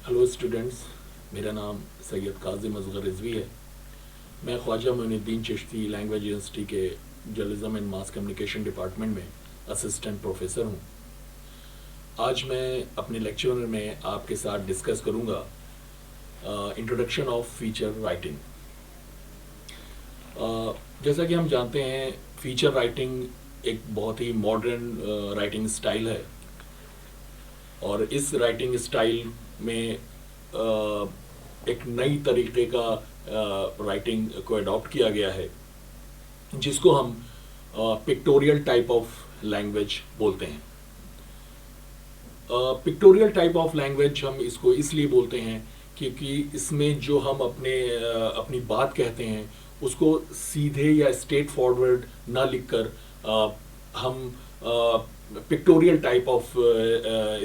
Hello students, मेरा नाम सैयद काजिम असगर रिजवी है। मैं ख्वाजा मोइनुद्दीन चिश्ती लैंग्वेज यूनिवर्सिटी के journalism and mass communication department में असिस्टेंट प्रोफेसर हूँ। आज मैं अपने लेक्चर में आपके साथ डिस्कस करूँगा इंट्रोडक्शन ऑफ फीचर राइटिंग। जैसा कि हम जानते हैं, फीचर राइटिंग एक बहुत ही मॉडर्न राइटिंग स्टाइल है और इस राइटिंग स्टाइल में एक नई तरीके का राइटिंग को अडॉप्ट किया गया है जिसको हम पिक्टोरियल टाइप ऑफ लैंग्वेज बोलते हैं। पिक्टोरियल टाइप ऑफ लैंग्वेज हम इसको इसलिए बोलते हैं क्योंकि इसमें जो हम अपनी बात कहते हैं उसको सीधे या स्ट्रेट फॉरवर्ड ना लिखकर हम पिक्टोरियल टाइप ऑफ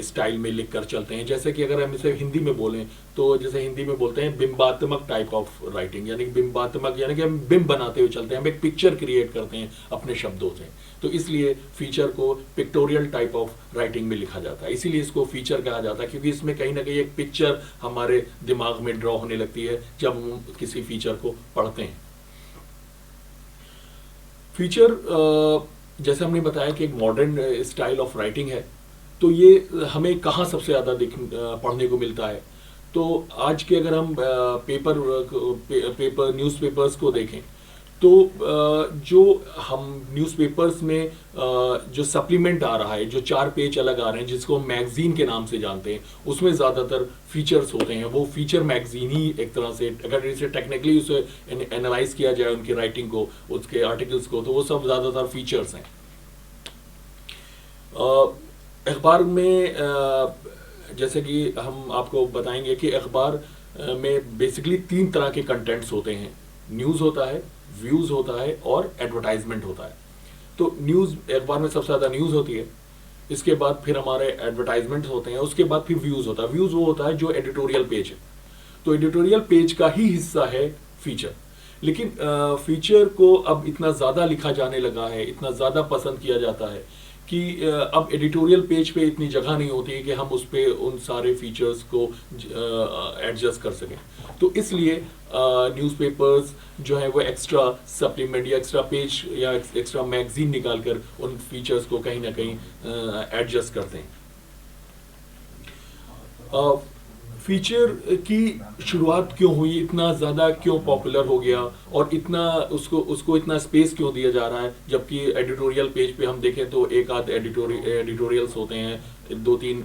स्टाइल में लिख कर चलते हैं। जैसे कि अगर हम इसे हिंदी में बोलें तो जैसे हिंदी में बोलते हैं बिंबात्मक टाइप ऑफ राइटिंग, यानी कि बिंबात्मक यानी कि हम बिंब बनाते हुए चलते हैं, हम एक पिक्चर क्रिएट करते हैं अपने शब्दों से। तो इसलिए फीचर को पिक्टोरियल टाइप ऑफ राइटिंग में लिखा जाता है, इसीलिए इसको फीचर कहा जाता है क्योंकि इसमें कहीं ना कहीं एक पिक्चर हमारे दिमाग में ड्रॉ होने लगती है जब हम किसी फीचर को पढ़ते हैं। फीचर जैसे हमने बताया कि एक मॉडर्न स्टाइल ऑफ राइटिंग है, तो ये हमें कहाँ सबसे ज़्यादा पढ़ने को मिलता है। तो आज के अगर हम न्यूज़पेपर्स को देखें तो जो हम न्यूज़पेपर्स में जो सप्लीमेंट आ रहा है, जो 4 पेज अलग आ रहे हैं जिसको हम मैगजीन के नाम से जानते हैं, उसमें ज़्यादातर फीचर्स होते हैं। वो फीचर मैगजीन ही एक तरह से, अगर इसे टेक्निकली उसे एनालाइज किया जाए उनकी राइटिंग को, उसके आर्टिकल्स को, तो वो सब ज़्यादातर फीचर्स हैं। अखबार में जैसे कि हम आपको बताएंगे कि अखबार में बेसिकली 3 तरह के कंटेंट्स होते हैं। न्यूज़ होता है, व्यूज़ होता है और एडवर्टाइजमेंट होता है। तो न्यूज़, अखबार में सबसे ज़्यादा न्यूज़ होती है, इसके बाद फिर हमारे एडवर्टाइजमेंट होते हैं, उसके बाद फिर व्यूज़ होता है। व्यूज़ वो होता है जो एडिटोरियल पेज है, तो एडिटोरियल पेज का ही हिस्सा है फीचर। लेकिन फीचर को अब इतना ज़्यादा लिखा जाने लगा है, इतना ज़्यादा पसंद किया जाता है कि अब एडिटोरियल पेज पे इतनी जगह नहीं होती है कि हम उस पर उन सारे फीचर्स को एडजस्ट कर सकें। तो इसलिए न्यूज़पेपर्स जो है वो एक्स्ट्रा सप्लीमेंट या एक्स्ट्रा पेज या एक्स्ट्रा मैगजीन निकाल कर उन फीचर्स को कहीं ना कहीं एडजस्ट करते हैं। फीचर की शुरुआत क्यों हुई, इतना ज़्यादा क्यों पॉपुलर हो गया और इतना उसको इतना स्पेस क्यों दिया जा रहा है, जबकि एडिटोरियल पेज पे हम देखें तो एक आध एडिटोरियल्स होते हैं, 2-3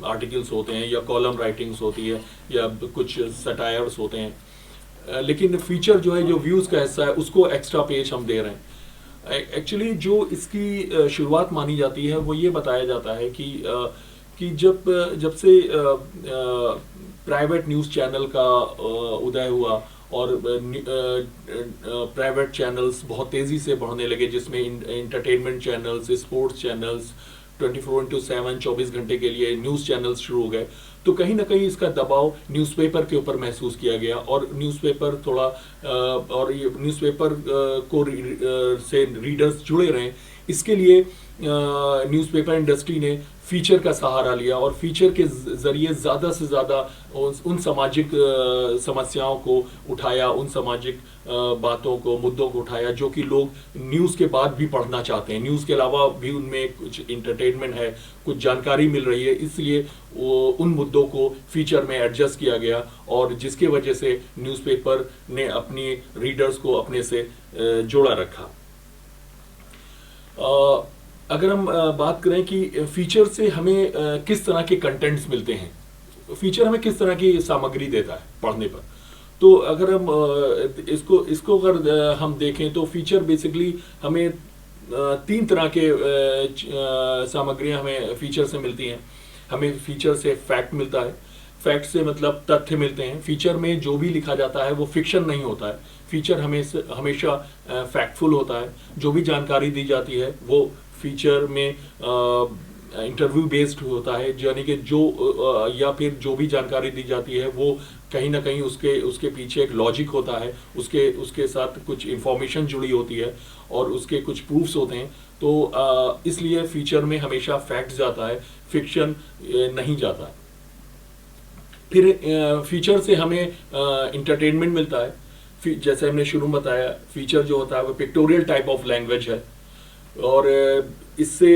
आर्टिकल्स होते हैं या कॉलम राइटिंग्स होती है या कुछ सटायर्स होते हैं। लेकिन फीचर जो है, जो व्यूज़ का हिस्सा है, उसको एक्स्ट्रा पेज हम दे रहे हैं। एक्चुअली जो इसकी शुरुआत मानी जाती है वो ये बताया जाता है कि जब से प्राइवेट न्यूज़ चैनल का उदय हुआ और प्राइवेट चैनल्स बहुत तेज़ी से बढ़ने लगे, जिसमें इंटरटेनमेंट चैनल्स, स्पोर्ट्स चैनल्स, 24/7 24 घंटे के लिए न्यूज़ चैनल्स शुरू हो गए, तो कहीं ना कहीं इसका दबाव न्यूज़पेपर के ऊपर महसूस किया गया और न्यूज़पेपर थोड़ा और ये न्यूज़पेपर को से रीडर्स जुड़े रहें, इसके लिए न्यूज़पेपर इंडस्ट्री ने फीचर का सहारा लिया और फीचर के ज़रिए ज़्यादा से ज़्यादा उन सामाजिक समस्याओं को उठाया, उन सामाजिक बातों को, मुद्दों को उठाया जो कि लोग न्यूज़ के बाद भी पढ़ना चाहते हैं। न्यूज़ के अलावा भी उनमें कुछ इंटरटेनमेंट है, कुछ जानकारी मिल रही है, इसलिए उन मुद्दों को फीचर में एडजस्ट किया गया और जिसके वजह से न्यूज़पेपर ने अपनी रीडर्स को अपने से जोड़ा रखा। अगर हम बात करें कि फीचर से हमें किस तरह के कंटेंट्स मिलते हैं, फीचर हमें किस तरह की सामग्री देता है पढ़ने पर, तो अगर हम इसको अगर हम देखें तो फीचर बेसिकली हमें 3 तरह के सामग्रियां हमें फीचर से मिलती हैं। हमें फीचर से फैक्ट मिलता है, फैक्ट से मतलब तथ्य मिलते हैं। फीचर में जो भी लिखा जाता है वो फिक्शन नहीं होता है, फीचर हमेशा फैक्टफुल होता है। जो भी जानकारी दी जाती है वो फीचर में इंटरव्यू बेस्ड होता है, यानी कि जो या फिर जो भी जानकारी दी जाती है वो कहीं ना कहीं उसके पीछे एक लॉजिक होता है, उसके साथ कुछ इंफॉर्मेशन जुड़ी होती है और उसके कुछ प्रूफ्स होते हैं। तो इसलिए फीचर में हमेशा फैक्ट जाता है, फिक्शन नहीं जाता है। फिर फीचर से हमें इंटरटेनमेंट मिलता है। जैसे हमने शुरू में बताया, फीचर जो होता है वो पिक्टोरियल टाइप ऑफ लैंग्वेज है। और इससे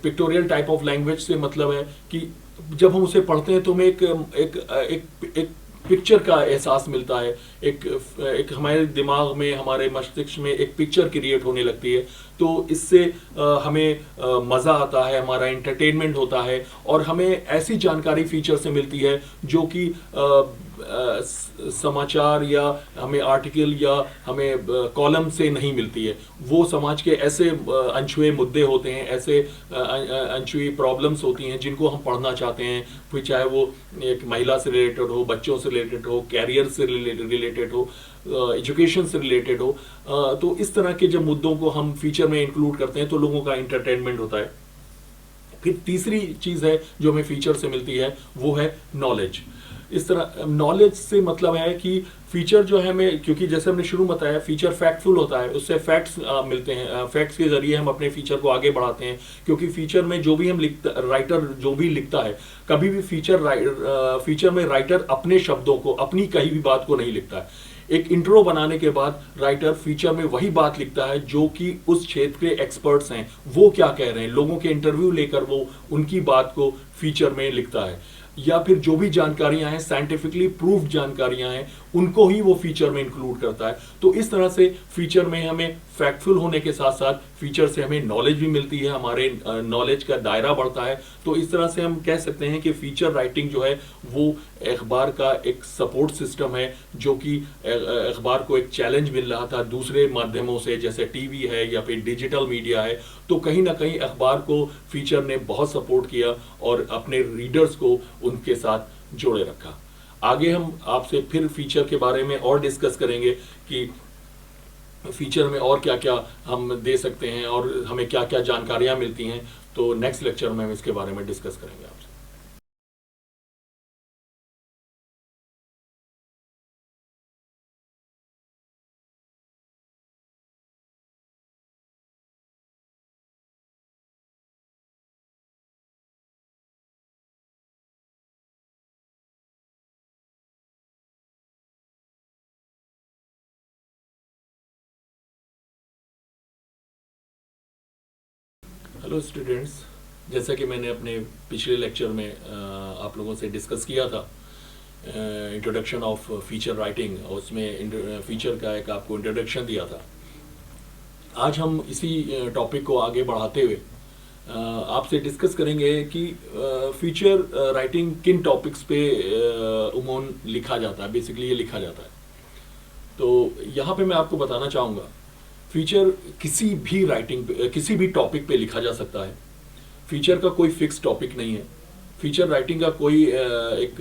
पिक्टोरियल टाइप ऑफ लैंग्वेज से मतलब है कि जब हम उसे पढ़ते हैं तो हमें एक पिक्चर का एहसास मिलता है। एक हमारे दिमाग में, हमारे मस्तिष्क में एक पिक्चर क्रिएट होने लगती है। तो इससे हमें मज़ा आता है, हमारा एंटरटेनमेंट होता है, और हमें ऐसी जानकारी फीचर से मिलती है जो कि समाचार या हमें आर्टिकल या हमें कॉलम से नहीं मिलती है। वो समाज के ऐसे अनछुए मुद्दे होते हैं, ऐसे अनछुई प्रॉब्लम्स होती हैं जिनको हम पढ़ना चाहते हैं, फिर चाहे वो एक महिला से रिलेटेड हो, बच्चों से रिलेटेड हो, कैरियर से रिलेटेड हो, एजुकेशन से रिलेटेड हो। तो इस तरह के जब मुद्दों को हम फीचर में इंक्लूड करते हैं तो लोगों का एंटरटेनमेंट होता है। फिर तीसरी चीज़ है जो हमें फीचर से मिलती है, वो है नॉलेज। इस तरह नॉलेज से मतलब है कि फीचर जो है हमें, क्योंकि जैसे हमने शुरू में बताया फीचर फैक्टफुल होता है, उससे फैक्ट्स मिलते हैं, फैक्ट्स के जरिए हम अपने फीचर को आगे बढ़ाते हैं। क्योंकि फीचर में जो भी हम राइटर जो भी लिखता है, कभी भी फीचर में राइटर अपने शब्दों को, अपनी कही भी बात को नहीं लिखता है। एक इंट्रो बनाने के बाद राइटर फीचर में वही बात लिखता है जो कि उस क्षेत्र के एक्सपर्ट्स हैं वो क्या कह रहे हैं, लोगों के इंटरव्यू लेकर वो उनकी बात को फीचर में लिखता है। या फिर जो भी जानकारियां हैं, साइंटिफिकली प्रूव्ड जानकारियां हैं, उनको ही वो फीचर में इंक्लूड करता है। तो इस तरह से फीचर में हमें फैक्टफुल होने के साथ साथ फीचर से हमें नॉलेज भी मिलती है, हमारे नॉलेज का दायरा बढ़ता है। तो इस तरह से हम कह सकते हैं कि फीचर राइटिंग जो है वो अखबार का एक सपोर्ट सिस्टम है, जो कि अखबार को एक चैलेंज मिल रहा था दूसरे माध्यमों से, जैसे टीवी है या फिर डिजिटल मीडिया है। तो कहीं ना कहीं अखबार को फीचर ने बहुत सपोर्ट किया और अपने रीडर्स को उनके साथ जोड़े रखा। आगे हम आपसे फिर फीचर के बारे में और डिस्कस करेंगे कि फीचर में और क्या क्या हम दे सकते हैं और हमें क्या क्या जानकारियां मिलती हैं। तो नेक्स्ट लेक्चर में हम इसके बारे में डिस्कस करेंगे आपसे। हेलो स्टूडेंट्स, जैसा कि मैंने अपने पिछले लेक्चर में आप लोगों से डिस्कस किया था इंट्रोडक्शन ऑफ फीचर राइटिंग, और उसमें फीचर का एक आपको इंट्रोडक्शन दिया था। आज हम इसी टॉपिक को आगे बढ़ाते हुए आपसे डिस्कस करेंगे कि फीचर राइटिंग किन टॉपिक्स पे उमूमन लिखा जाता है, बेसिकली ये लिखा जाता है। तो यहाँ पे मैं आपको बताना चाहूँगा, फीचर किसी भी किसी भी टॉपिक पे लिखा जा सकता है। फीचर का कोई फिक्स टॉपिक नहीं है। फीचर राइटिंग का कोई एक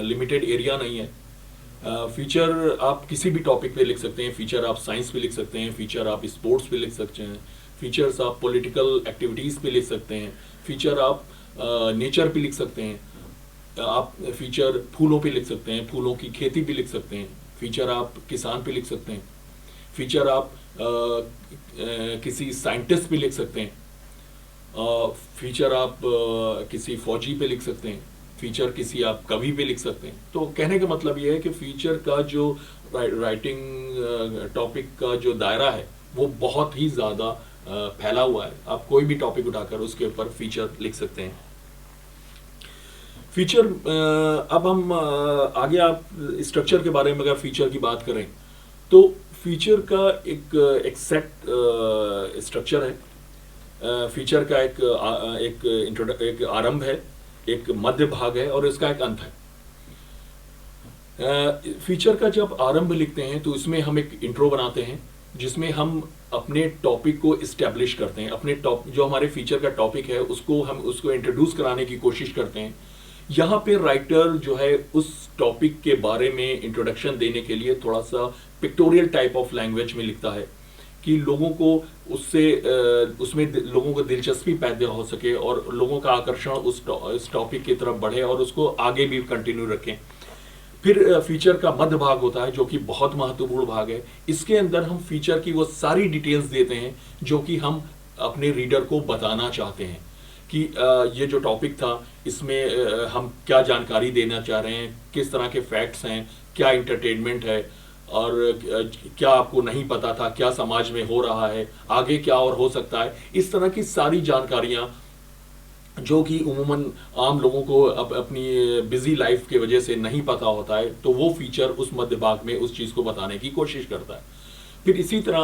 लिमिटेड एरिया नहीं है। फीचर आप किसी भी टॉपिक पे लिख सकते हैं। फीचर आप साइंस पे लिख सकते हैं, फीचर आप स्पोर्ट्स पे लिख सकते हैं, फीचर्स आप पॉलिटिकल एक्टिविटीज़ पे लिख सकते हैं, फीचर आप नेचर पे लिख सकते हैं, आप फीचर फूलों पे लिख सकते हैं, फूलों की खेती पे लिख सकते हैं, फीचर आप किसान पे लिख सकते हैं, फीचर आप किसी साइंटिस्ट पे लिख सकते हैं, फीचर आप किसी फौजी पे लिख सकते हैं, फीचर किसी आप कवि पे लिख सकते हैं। तो कहने का मतलब ये है कि फीचर का जो राइटिंग टॉपिक का जो दायरा है वो बहुत ही ज़्यादा फैला हुआ है। आप कोई भी टॉपिक उठाकर उसके ऊपर फीचर लिख सकते हैं। फीचर अब हम आगे आप स्ट्रक्चर के बारे में अगर फीचर की बात करें तो फीचर का एक सेट स्ट्रक्चर है। फीचर का एक आरंभ है, एक मध्य भाग है और इसका एक अंत है। फीचर का जब आरंभ लिखते हैं तो इसमें हम एक इंट्रो बनाते हैं जिसमें हम अपने टॉपिक को इस्टेब्लिश करते हैं। अपने जो हमारे फीचर का टॉपिक है उसको इंट्रोड्यूस कराने की कोशिश करते हैं। यहाँ पे राइटर जो है उस टॉपिक के बारे में इंट्रोडक्शन देने के लिए थोड़ा सा पिक्टोरियल टाइप ऑफ लैंग्वेज में लिखता है कि लोगों को उसमें लोगों को दिलचस्पी पैदा हो सके और लोगों का आकर्षण उस टॉपिक की तरफ बढ़े और उसको आगे भी कंटिन्यू रखें। फिर फीचर का मध्य भाग होता है जो कि बहुत महत्वपूर्ण भाग है। इसके अंदर हम फीचर की वो सारी डिटेल्स देते हैं जो कि हम अपने रीडर को बताना चाहते हैं। कि ये जो टॉपिक था इसमें हम क्या जानकारी देना चाह रहे हैं, किस तरह के फैक्ट्स हैं, क्या इंटरटेनमेंट है, और क्या आपको नहीं पता था, क्या समाज में हो रहा है, आगे क्या और हो सकता है। इस तरह की सारी जानकारियां जो कि उमूमन आम लोगों को अपनी बिजी लाइफ की वजह से नहीं पता होता है, तो वो फीचर उस मध्य भाग में उस चीज़ को बताने की कोशिश करता है। फिर इसी तरह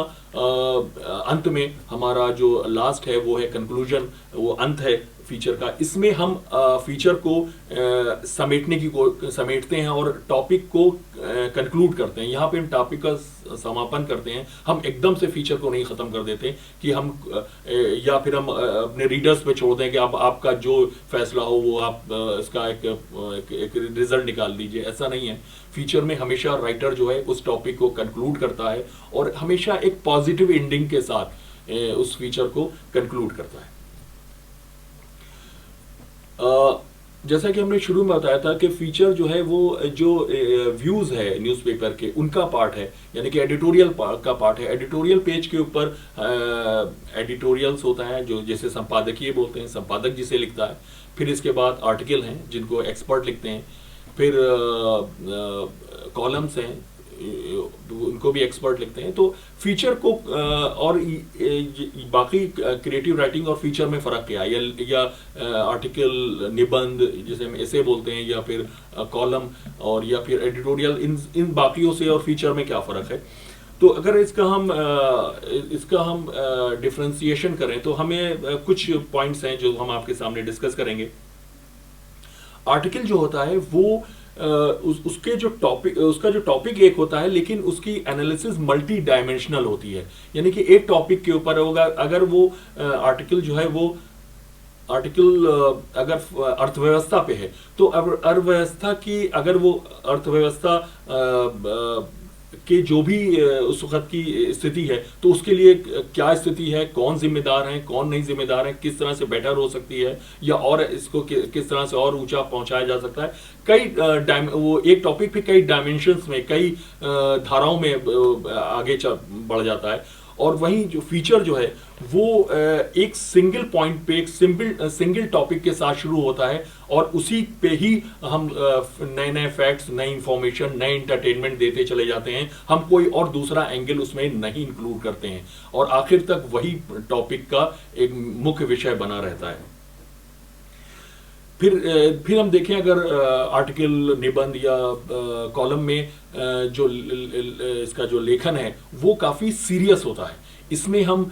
अंत में हमारा जो लास्ट है वो है कंक्लूजन, वो अंत है फीचर का। इसमें हम फीचर को समेटते हैं और टॉपिक को कंक्लूड करते हैं। यहाँ पे हम टॉपिक का समापन करते हैं। हम एकदम से फीचर को नहीं ख़त्म कर देते कि हम या फिर हम अपने रीडर्स पे छोड़ दें कि अब आपका जो फैसला हो वो आप इसका एक रिजल्ट निकाल दीजिए। ऐसा नहीं है। फीचर में हमेशा राइटर जो है उस टॉपिक को कंक्लूड करता है और हमेशा एक पॉजिटिव एंडिंग के साथ उस फीचर को कंक्लूड करता है। जैसा कि हमने शुरू में बताया था कि फीचर जो है वो जो व्यूज है न्यूज़पेपर के उनका पार्ट है, यानी कि एडिटोरियल का पार्ट है। एडिटोरियल पेज के ऊपर एडिटोरियल्स होता है जो जैसे संपादकीय बोलते हैं, संपादक जिसे लिखता है। फिर इसके बाद आर्टिकल हैं जिनको एक्सपर्ट लिखते हैं। फिर कॉलम्स हैं उनको भी एक्सपर्ट लिखते हैं। तो फीचर को और बाकी क्रिएटिव राइटिंग और फीचर में फ़र्क क्या है, या आर्टिकल, निबंध जिसे हम ऐसे बोलते हैं, या फिर कॉलम और या फिर एडिटोरियल, इन बाकियों से और फीचर में क्या फ़र्क है। तो अगर इसका हम डिफ्रेंसिएशन करें तो हमें कुछ पॉइंट्स हैं जो हम आपके सामने डिस्कस करेंगे। आर्टिकल जो होता है वो उसका जो टॉपिक एक होता है, लेकिन उसकी एनालिसिस मल्टी डायमेंशनल होती है। यानी कि एक टॉपिक के ऊपर होगा, अगर वो आर्टिकल जो है वो आर्टिकल अगर अर्थव्यवस्था पे है तो अर्थव्यवस्था की, अगर वो अर्थव्यवस्था कि जो भी उस वक्त की स्थिति है तो उसके लिए क्या स्थिति है, कौन जिम्मेदार है, कौन नहीं जिम्मेदार है, किस तरह से बेटर हो सकती है, या और इसको किस तरह से और ऊंचा पहुंचाया जा सकता है। कई वो एक टॉपिक पे कई डायमेंशंस में, कई धाराओं में आगे बढ़ जाता है। और वहीं जो फीचर जो है वो एक सिंगल पॉइंट पे, एक सिंगल टॉपिक के साथ शुरू होता है और उसी पे ही हम नए नए फैक्ट्स, नई इंफॉर्मेशन, नए इंटरटेनमेंट देते चले जाते हैं। हम कोई और दूसरा एंगल उसमें नहीं इंक्लूड करते हैं और आखिर तक वही टॉपिक का एक मुख्य विषय बना रहता है। फिर हम देखें, अगर आर्टिकल, निबंध या कॉलम में जो इसका जो लेखन है वो काफ़ी सीरियस होता है। इसमें हम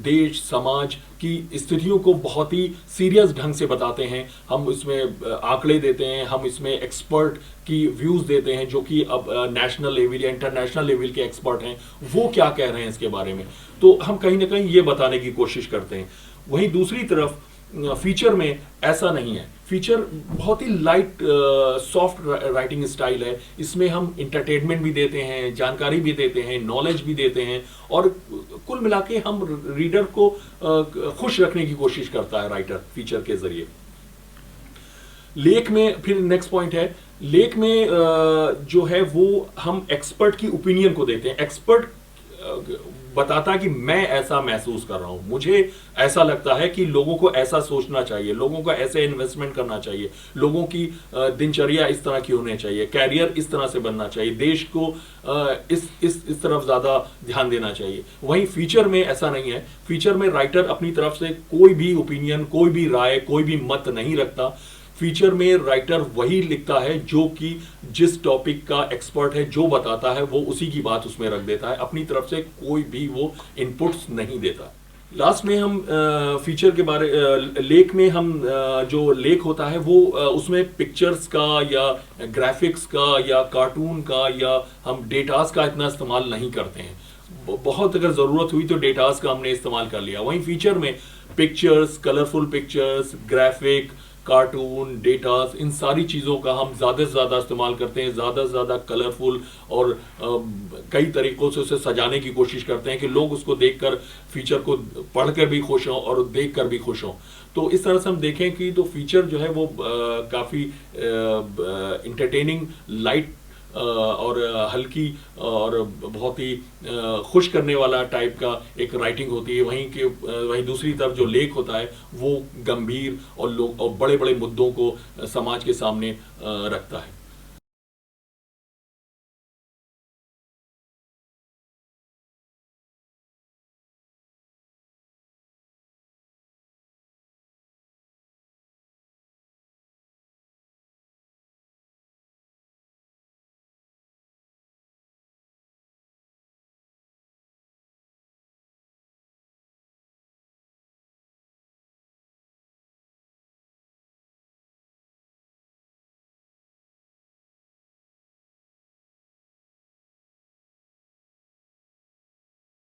देश समाज की स्थितियों को बहुत ही सीरियस ढंग से बताते हैं। हम इसमें आंकड़े देते हैं, हम इसमें एक्सपर्ट की व्यूज़ देते हैं जो कि अब नेशनल लेवल या इंटरनेशनल लेवल के एक्सपर्ट हैं, वो क्या कह रहे हैं इसके बारे में। तो हम कहीं ना कहीं ये बताने की कोशिश करते हैं। वहीं दूसरी तरफ फीचर में ऐसा नहीं है। फीचर बहुत ही लाइट सॉफ्ट राइटिंग स्टाइल है। इसमें हम इंटरटेनमेंट भी देते हैं, जानकारी भी देते हैं, नॉलेज भी देते हैं, और कुल मिला के हम रीडर को खुश रखने की कोशिश करता है राइटर फीचर के जरिए। लेख में फिर नेक्स्ट पॉइंट है, लेख में जो है वो हम एक्सपर्ट की ओपिनियन को देते हैं। एक्सपर्ट बताता है कि मैं ऐसा महसूस कर रहा हूं, मुझे ऐसा लगता है कि लोगों को ऐसा सोचना चाहिए, लोगों को ऐसे इन्वेस्टमेंट करना चाहिए, लोगों की दिनचर्या इस तरह की होनी चाहिए, कैरियर इस तरह से बनना चाहिए, देश को इस तरफ ज्यादा ध्यान देना चाहिए। वहीं फीचर में ऐसा नहीं है। फीचर में राइटर अपनी तरफ से कोई भी ओपिनियन, कोई भी राय, कोई भी मत नहीं रखता। फीचर में राइटर वही लिखता है जो कि जिस टॉपिक का एक्सपर्ट है जो बताता है वो उसी की बात उसमें रख देता है, अपनी तरफ से कोई भी वो इनपुट्स नहीं देता। लास्ट में हम फीचर के बारे, लेख में हम जो लेख होता है वो उसमें पिक्चर्स का या ग्राफिक्स का या कार्टून का या हम डेटास का इतना इस्तेमाल नहीं करते हैं। बहुत अगर ज़रूरत हुई तो डेटास का हमने इस्तेमाल कर लिया। वहीं फीचर में pictures, colourful pictures, graphic, cartoon, datas, इन सारी चीज़ों का हम ज़्यादा से ज़्यादा इस्तेमाल करते हैं, ज़्यादा से ज़्यादा कलरफुल और कई तरीक़ों से उसे सजाने की कोशिश करते हैं कि लोग उसको देखकर, फीचर को पढ़कर भी खुश हों और देखकर भी खुश हों। तो इस तरह से हम देखें कि तो फीचर जो है वो काफ़ी इंटरटेनिंग, लाइट और हल्की और बहुत ही खुश करने वाला टाइप का एक राइटिंग होती है, वहीं दूसरी तरफ जो लेख होता है वो गंभीर और बड़े बड़े मुद्दों को समाज के सामने रखता है।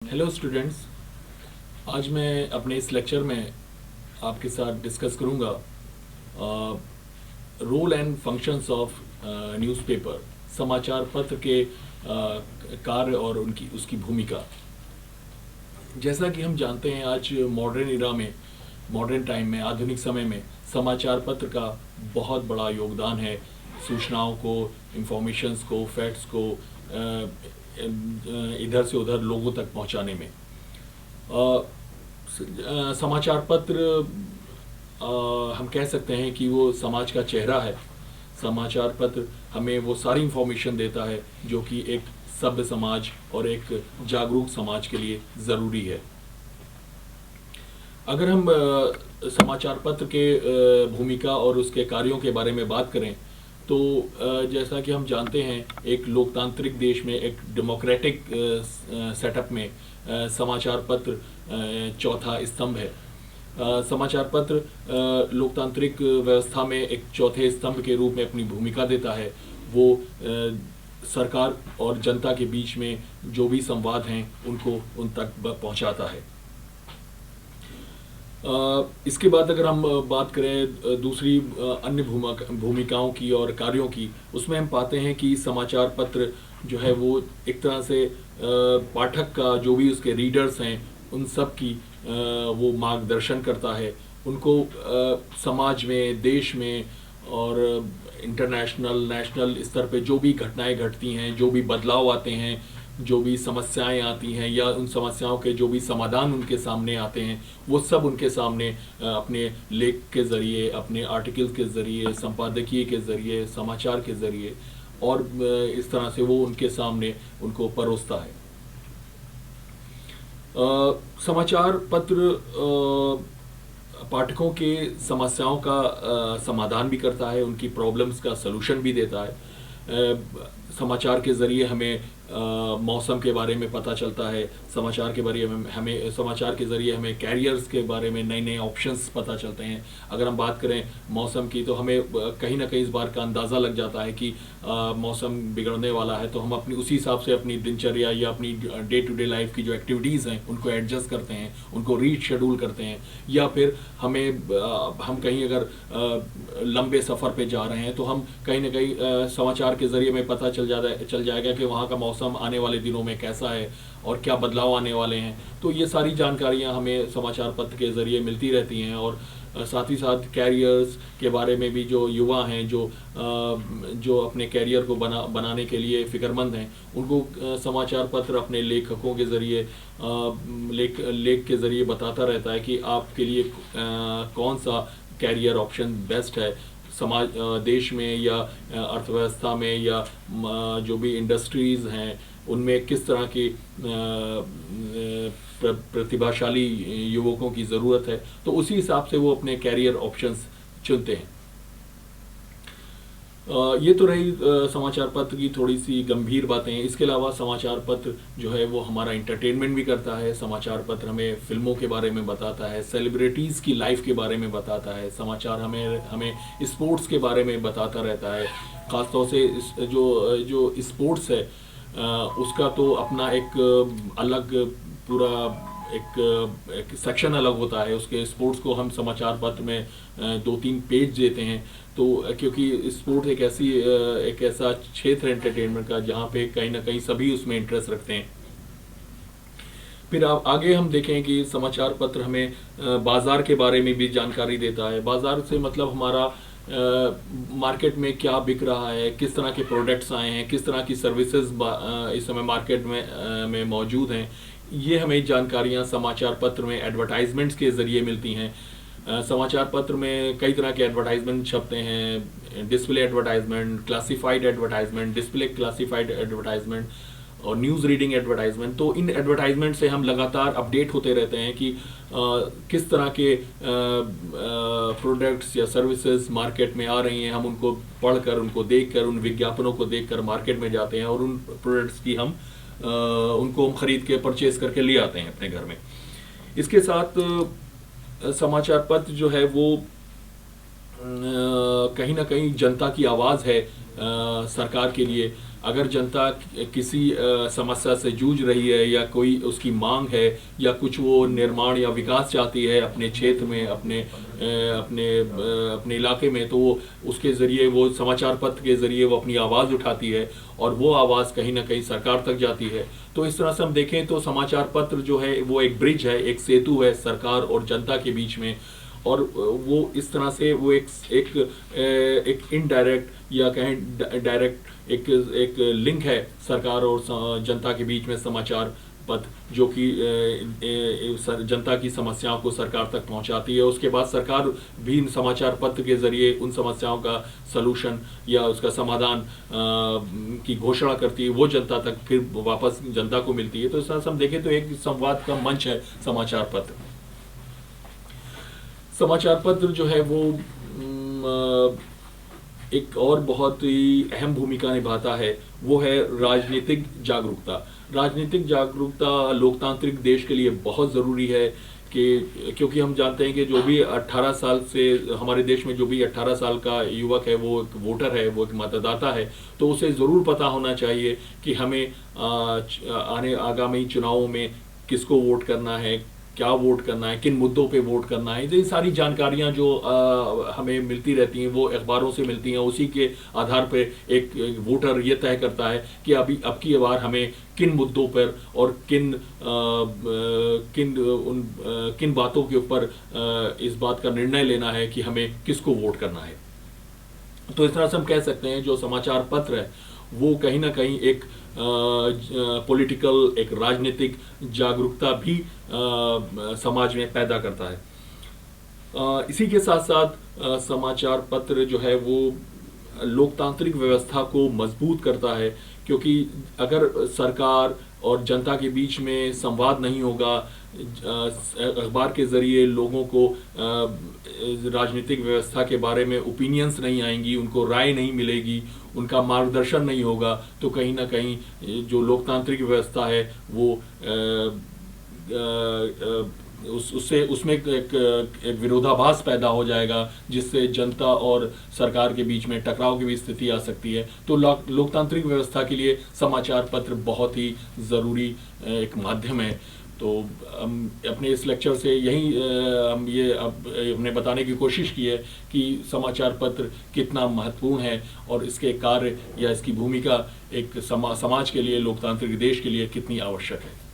हेलो स्टूडेंट्स, आज मैं अपने इस लेक्चर में आपके साथ डिस्कस करूंगा role and functions of newspaper, समाचार पत्र के कार्य और उसकी भूमिका। जैसा कि हम जानते हैं, आज मॉडर्न टाइम में, आधुनिक समय में समाचार पत्र का बहुत बड़ा योगदान है सूचनाओं को, इंफॉर्मेशंस को, फैक्ट्स को इधर से उधर लोगों तक पहुंचाने में। समाचार पत्र हम कह सकते हैं कि वो समाज का चेहरा है। समाचार पत्र हमें वो सारी इंफॉर्मेशन देता है जो कि एक सभ्य समाज और एक जागरूक समाज के लिए ज़रूरी है। अगर हम समाचार पत्र के भूमिका और उसके कार्यों के बारे में बात करें तो जैसा कि हम जानते हैं, एक लोकतांत्रिक देश में, एक डेमोक्रेटिक सेटअप में समाचार पत्र चौथा स्तंभ है। समाचार पत्र लोकतांत्रिक व्यवस्था में एक चौथे स्तंभ के रूप में अपनी भूमिका देता है। वो सरकार और जनता के बीच में जो भी संवाद हैं उनको उन तक पहुंचाता है। इसके बाद अगर हम बात करें दूसरी अन्य भूमिकाओं की और कार्यों की, उसमें हम पाते हैं कि समाचार पत्र जो है वो एक तरह से पाठक का, जो भी उसके रीडर्स हैं, उन सब की वो मार्गदर्शन करता है। उनको समाज में, देश में और इंटरनेशनल, नेशनल स्तर पे जो भी घटनाएं घटती हैं, जो भी बदलाव आते हैं, जो भी समस्याएं आती हैं या उन समस्याओं के जो भी समाधान उनके सामने आते हैं, वो सब उनके सामने अपने लेख के ज़रिए, अपने आर्टिकल्स के ज़रिए, संपादकीय के ज़रिए, समाचार के ज़रिए और इस तरह से वो उनके सामने उनको परोसता है। समाचार पत्र पाठकों के समस्याओं का समाधान भी करता है, उनकी प्रॉब्लम्स का सलूशन भी देता है। समाचार के ज़रिए हमें मौसम के बारे में पता चलता है। समाचार के ज़रिए हमें कैरियर्स के बारे में नए नए ऑप्शंस पता चलते हैं। अगर हम बात करें मौसम की, तो हमें कहीं ना कहीं इस बार का अंदाज़ा लग जाता है कि मौसम बिगड़ने वाला है, तो हम अपनी उसी हिसाब से अपनी दिनचर्या या अपनी डे टू डे लाइफ की जो एक्टिविटीज़ हैं उनको एडजस्ट करते हैं, उनको रीशेड्यूल करते हैं। या फिर हम कहीं अगर लंबे सफ़र पे जा रहे हैं तो हम कहीं ना कहीं समाचार के ज़रिए हमें पता चल जाएगा कि वहाँ का मौसम आने वाले दिनों में कैसा है और क्या बदलाव आने वाले हैं। तो ये सारी जानकारियाँ हमें समाचार पत्र के ज़रिए मिलती रहती हैं। और साथ ही साथ कैरियर्स के बारे में भी, जो युवा हैं, जो अपने कैरियर को बनाने के लिए फ़िक्रमंद हैं, उनको समाचार पत्र अपने लेखकों के ज़रिए, लेख के ज़रिए बताता रहता है कि आपके लिए कौन सा कैरियर ऑप्शन बेस्ट है समाज, देश में या अर्थव्यवस्था में या जो भी इंडस्ट्रीज़ हैं उनमें किस तरह की प्रतिभाशाली युवकों की ज़रूरत है। तो उसी हिसाब से वो अपने कैरियर ऑप्शंस चुनते हैं। ये तो रही समाचार पत्र की थोड़ी सी गंभीर बातें। इसके अलावा समाचार पत्र जो है वो हमारा इंटरटेनमेंट भी करता है। समाचार पत्र हमें फिल्मों के बारे में बताता है, सेलिब्रिटीज़ की लाइफ के बारे में बताता है। समाचार हमें स्पोर्ट्स के बारे में बताता रहता है। ख़ासतौर से जो स्पोर्ट्स है उसका तो अपना एक अलग पूरा एक सेक्शन अलग होता है। उसके स्पोर्ट्स को हम समाचार पत्र में 2-3 पेज देते हैं। तो क्योंकि स्पोर्ट्स एक ऐसा क्षेत्र है एंटरटेनमेंट का जहाँ पे कहीं ना कहीं सभी उसमें इंटरेस्ट रखते हैं। फिर आगे हम देखें कि समाचार पत्र हमें बाज़ार के बारे में भी जानकारी देता है। बाज़ार से मतलब हमारा मार्केट में क्या बिक रहा है, किस तरह के प्रोडक्ट्स आए हैं, किस तरह की सर्विसेज इस समय मार्केट में मौजूद हैं, ये हमें जानकारियाँ समाचार पत्र में एडवर्टाइजमेंट्स के ज़रिए मिलती हैं। समाचार पत्र में कई तरह के एडवर्टाइजमेंट छपते हैं, display advertisement, classified advertisement, display classified advertisement और न्यूज़ रीडिंग एडवर्टाइजमेंट। तो इन एडवर्टाइजमेंट से हम लगातार अपडेट होते रहते हैं कि किस तरह के प्रोडक्ट्स या सर्विसेज मार्केट में आ रही हैं। हम उनको पढ़कर, उनको देखकर, उन विज्ञापनों को देखकर मार्केट में जाते हैं और उन प्रोडक्ट्स की उनको हम खरीद के परचेज करके ले आते हैं अपने घर में। इसके साथ समाचार पत्र जो है वो कहीं ना कहीं जनता की आवाज़ है सरकार के लिए। अगर जनता किसी समस्या से जूझ रही है या कोई उसकी मांग है या कुछ वो निर्माण या विकास चाहती है अपने क्षेत्र में, अपने इलाके में, तो वो उसके ज़रिए, वो समाचार पत्र के ज़रिए वो अपनी आवाज़ उठाती है और वो आवाज़ कहीं ना कहीं सरकार तक जाती है। तो इस तरह से हम देखें तो समाचार पत्र जो है वो एक ब्रिज है, एक सेतु है सरकार और जनता के बीच में। और वो इस तरह से वो एक इनडायरेक्ट या कहें डायरेक्ट एक लिंक है सरकार और जनता के बीच में समाचार पत्र, जो कि जनता की समस्याओं को सरकार तक पहुंचाती है। उसके बाद सरकार भी इन समाचार पत्र के ज़रिए उन समस्याओं का सलूशन या उसका समाधान की घोषणा करती है, वो जनता तक फिर वापस जनता को मिलती है। तो इस तरह से हम देखें तो एक संवाद का मंच है समाचार पत्र। समाचार पत्र जो है वो एक और बहुत ही अहम भूमिका निभाता है, वो है राजनीतिक जागरूकता। राजनीतिक जागरूकता लोकतांत्रिक देश के लिए बहुत ज़रूरी है कि क्योंकि हम जानते हैं कि जो भी 18 साल से, हमारे देश में जो भी 18 साल का युवक है वो एक वोटर है, वो एक मतदाता है, तो उसे ज़रूर पता होना चाहिए कि हमें आगामी चुनावों में किसको वोट करना है, क्या वोट करना है, किन मुद्दों पे वोट करना है। ये सारी जानकारियां जो हमें मिलती रहती हैं वो अखबारों से मिलती हैं। उसी के आधार पे एक वोटर ये तय करता है कि अब की बार हमें किन मुद्दों पर और किन बातों के ऊपर इस बात का निर्णय लेना है कि हमें किसको वोट करना है। तो इस तरह से हम कह सकते हैं जो समाचार पत्र है वो कहीं ना कहीं एक पॉलिटिकल, एक राजनीतिक जागरूकता भी समाज में पैदा करता है। इसी के साथ साथ समाचार पत्र जो है वो लोकतांत्रिक व्यवस्था को मजबूत करता है, क्योंकि अगर सरकार और जनता के बीच में संवाद नहीं होगा, अखबार के ज़रिए लोगों को राजनीतिक व्यवस्था के बारे में ओपिनियंस नहीं आएंगी, उनको राय नहीं मिलेगी, उनका मार्गदर्शन नहीं होगा, तो कहीं ना कहीं जो लोकतांत्रिक व्यवस्था है वो उसमें एक विरोधाभास पैदा हो जाएगा, जिससे जनता और सरकार के बीच में टकराव की भी स्थिति आ सकती है। तो लोकतांत्रिक व्यवस्था के लिए समाचार पत्र बहुत ही ज़रूरी एक माध्यम है। तो हम अपने इस लेक्चर से यही हम ये हमने बताने की कोशिश की है कि समाचार पत्र कितना महत्वपूर्ण है और इसके कार्य या इसकी भूमिका एक समाज के लिए, लोकतांत्रिक देश के लिए कितनी आवश्यक है।